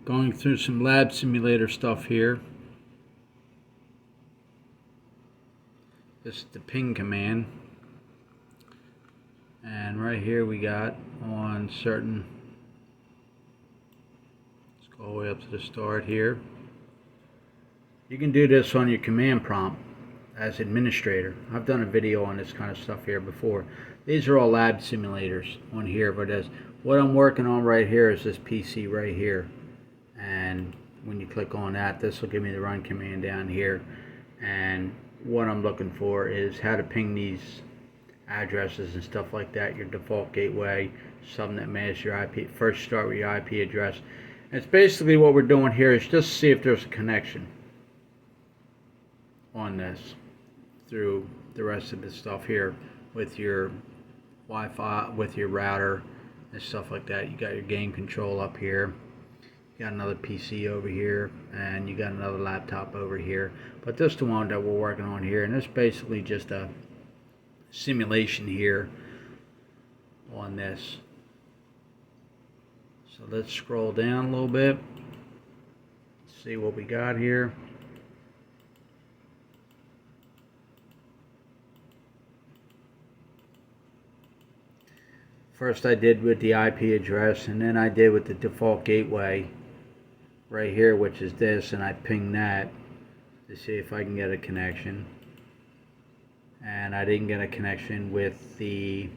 Going through some lab simulator stuff here. This is the ping command. And right here we got on certain, let's go all the way up to the start here. You can do this on your command prompt as administrator. I've done a video on this kind of stuff here before. These are all lab simulators on here, but as what I'm working on right here is this PC right here. And when you click on that, this will give me the run command down here. And what I'm looking for is how to ping these addresses and stuff like that, your default gateway, something that matches your IP. First start with your IP address. And it's basically what we're doing here is just see if there's a connection on this through the rest of the stuff here with your Wi-Fi, with your router and stuff like that. You got your game control up here. You got another PC over here, and you got another laptop over here. But this is the one that we're working on here, and it's basically just a simulation here on this. So let's scroll down a little bit, see what we got here. First I did with the IP address, and then I did with the default gateway right here, which is this, and I pinged that to see if I can get a connection. And I didn't get a connection with the,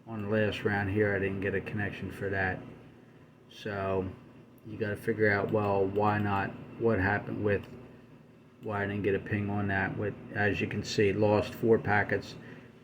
on the last round here, I didn't get a connection for that. So you got to figure out, well, why not, what happened with, why I didn't get a ping on that. With, as you can see, lost 4 packets,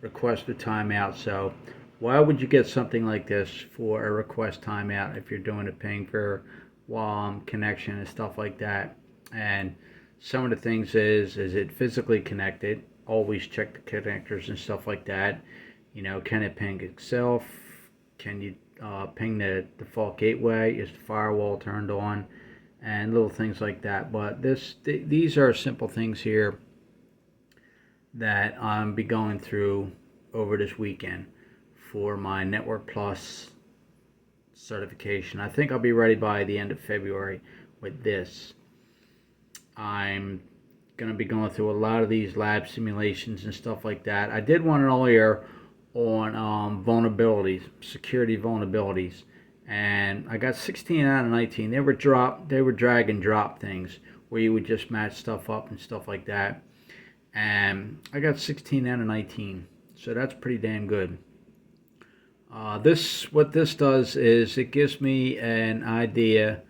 requested timeout. So why would you get something like this for a request timeout if you're doing a ping for WOM connection and stuff like that? And some of the things is it physically connected? Always check the connectors and stuff like that. You know, can it ping itself? Can you ping the default gateway? Is the firewall turned on? And little things like that. But these are simple things here that I'll be going through over this weekend for my Network Plus certification. I think I'll be ready by the end of February with this. I'm going to be going through a lot of these lab simulations and stuff like that. I did one earlier on vulnerabilities, security vulnerabilities, and I got 16 out of 19. They were drag and drop things where you would just match stuff up and stuff like that. And I got 16 out of 19, so that's pretty damn good. What this does is it gives me an idea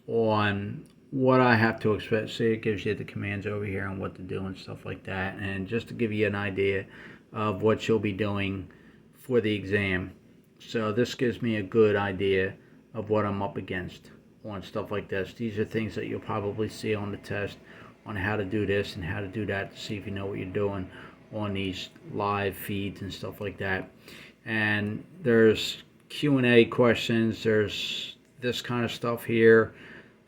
on what I have to expect. See, it gives you the commands over here on what to do and stuff like that, and just to give you an idea of what you'll be doing for the exam. So this gives me a good idea of what I'm up against on stuff like this. These are things that you'll probably see on the test on how to do this and how to do that, to see if you know what you're doing on these live feeds and stuff like that. And there's Q&A questions, there's this kind of stuff here,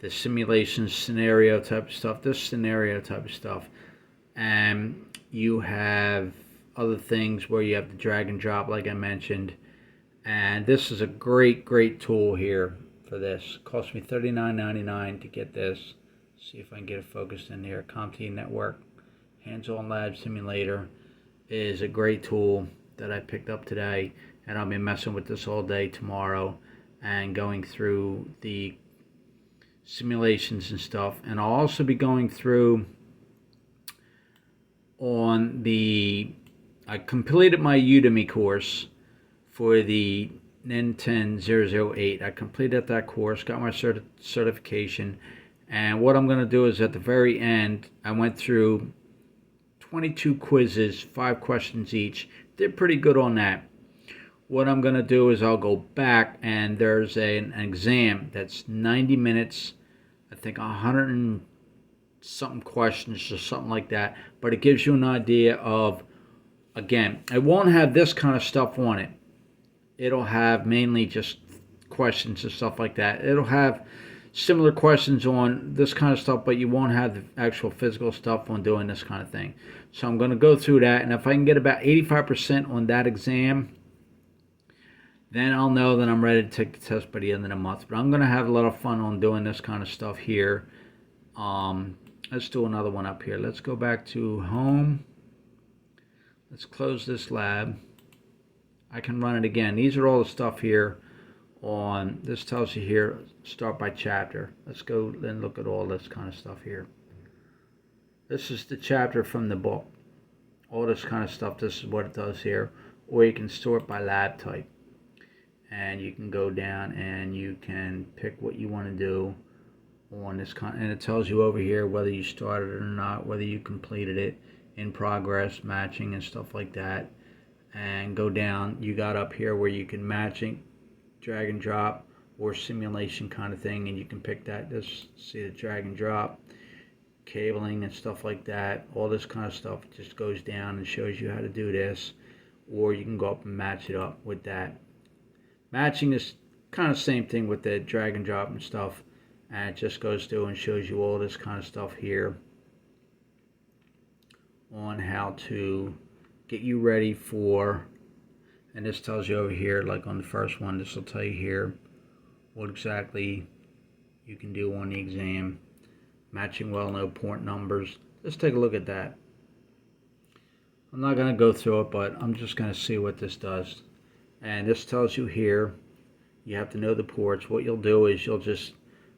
the simulation scenario type of stuff, this scenario type of stuff. And you have other things where you have the drag and drop like I mentioned. And this is a great tool here for this. It cost me $39.99 to get this. See if I can get it focused in here. CompTIA Network Hands-On Lab Simulator is a great tool that I picked up today, and I'll be messing with this all day tomorrow and going through the simulations and stuff. And I'll also be going through on the, I completed my Udemy course for the N10-008. I completed that course, got my certification. And what I'm going to do is at the very end, I went through 22 quizzes, 5 questions each. Did pretty good on that. What I'm going to do is I'll go back, and there's an exam that's 90 minutes, I think 100 and something questions or something like that. But it gives you an idea of, again, it won't have this kind of stuff on it. It'll have mainly just questions and stuff like that. It'll have similar questions on this kind of stuff, but you won't have the actual physical stuff on doing this kind of thing. So I'm going to go through that, and if I can get about 85% on that exam, Then I'll know that I'm ready to take the test by the end of the month. But I'm going to have a lot of fun on doing this kind of stuff here. Let's do another one up here. Let's go back to home. Let's close this lab. I can run it again. These are all the stuff here on, this tells you here, start by chapter. Let's go and look at all this kind of stuff here. This is the chapter from the book. All this kind of stuff, this is what it does here. Or you can sort by lab type. And you can go down and you can pick what you want to do on this kind, and it tells you over here whether you started it or not, whether you completed it, in progress, matching and stuff like that. And go down, you got up here where you can matching, drag and drop, or simulation kind of thing, and you can pick that. Just see the drag and drop, cabling and stuff like that. All this kind of stuff just goes down and shows you how to do this, or you can go up and match it up with that. Matching is kind of the same thing with the drag and drop and stuff, and it just goes through and shows you all this kind of stuff here on how to get you ready for, and this tells you over here, like on the first one, this will tell you here what exactly you can do on the exam. Matching well-known point numbers. Let's take a look at that. I'm not going to go through it, but I'm just going to see what this does. And this tells you here, you have to know the ports. What you'll do is you'll just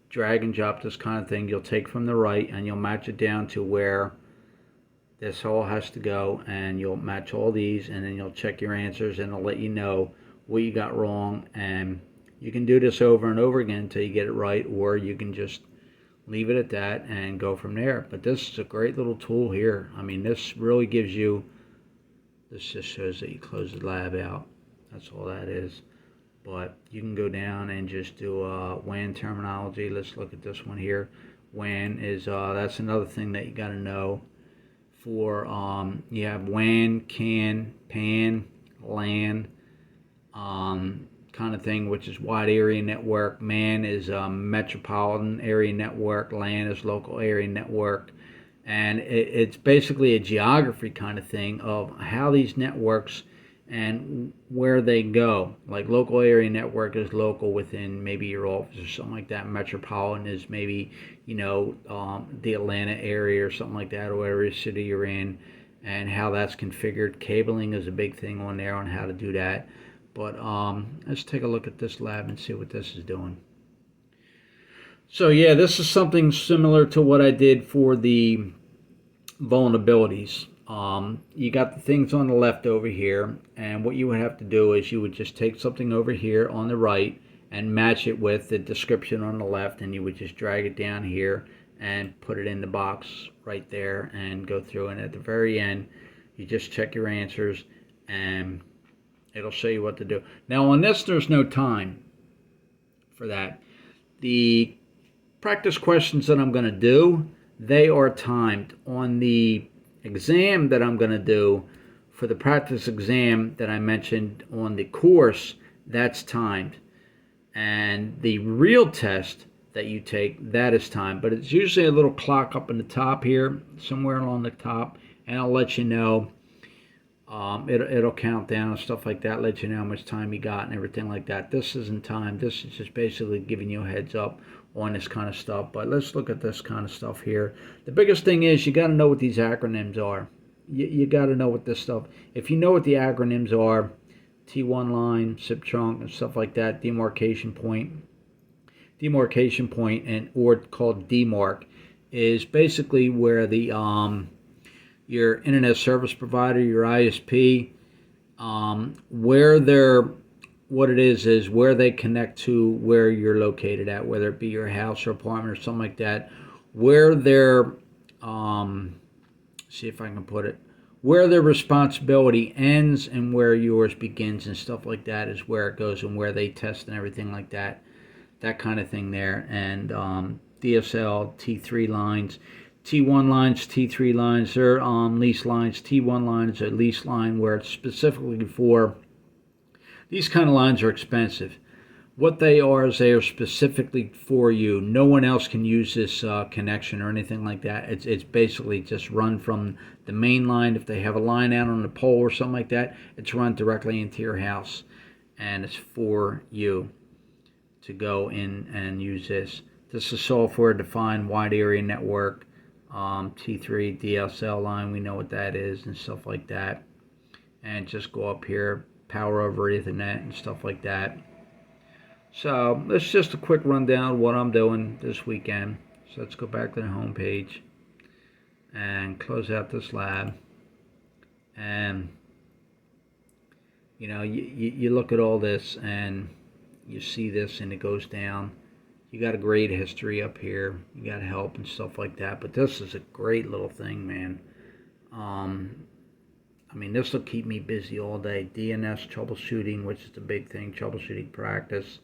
drag and drop this kind of thing. You'll take from the right and you'll match it down to where this all has to go, and you'll match all these, and then you'll check your answers, and it'll let you know what you got wrong. And you can do this over and over again until you get it right, or you can just leave it at that and go from there. But this is a great little tool here. I mean, this really gives you, this just shows that you close the lab out. That's all that is. But you can go down and just do Lan Terminology. Let's look at this one here. Lan is, that's another thing that you got to know. For you have WAN, CAN, PAN, LAN, kind of thing, which is wide area network. MAN is metropolitan area network. LAN is local area network. And it's basically a geography kind of thing of how these networks and where they go. Like local area network is local within maybe your office or something like that. Metropolitan is maybe, you know, the Atlanta area or something like that, or whatever city you're in, and how that's configured. Cabling is a big thing on there on how to do that. But let's take a look at this lab and see what this is doing. So yeah, this is something similar to what I did for the vulnerabilities. You got the things on the left over here, and what you would have to do is you would just take something over here on the right and match it with the description on the left, and you would just drag it down here and put it in the box right there and go through, and at the very end you just check your answers and it'll show you what to do. Now on this there's no time for that. The practice questions that I'm going to do, they are timed. On the exam that I'm going to do for the practice exam that I mentioned on the course, that's timed. And the real test that you take, that is timed. But it's usually a little clock up in the top here, somewhere along the top, and I'll let you know. It'll count down and stuff like that, let you know how much time you got and everything like that. This isn't timed. This is just basically giving you a heads up on this kind of stuff. But let's look at this kind of stuff here. The biggest thing is you got to know what these acronyms are. You got to know what this stuff. If you know what the acronyms are, T1 line, SIP trunk, and stuff like that, demarcation point, and or called DMARC, is basically where the your internet service provider, your ISP, where they're, what it is where they connect to where you're located at, whether it be your house or apartment or something like that, where their see if I can put it, where their responsibility ends and where yours begins and stuff like that is where it goes, and where they test and everything like that, that kind of thing there. And DSL, T3 lines, T1 lines, T3 lines, they're lease lines. T1 line is a lease line where it's specifically for, these kind of lines are expensive. What they are is they are specifically for you. No one else can use this connection or anything like that. It's basically just run from the main line. If they have a line out on the pole or something like that, it's run directly into your house. and it's for you to go in and use this. This is software defined wide area network, T3 DSL line, we know what that is and stuff like that. And just go up here, power over Ethernet and stuff like that. So that's just a quick rundown of what I'm doing this weekend. So let's go back to the home page and close out this lab. And you know, you look at all this and you see this and it goes down. You got a grade history up here. You got help and stuff like that. But this is a great little thing, man. I mean, this will keep me busy all day. DNS troubleshooting, which is the big thing, troubleshooting practice,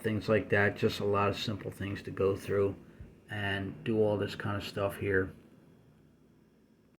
things like that. Just a lot of simple things to go through and do all this kind of stuff here.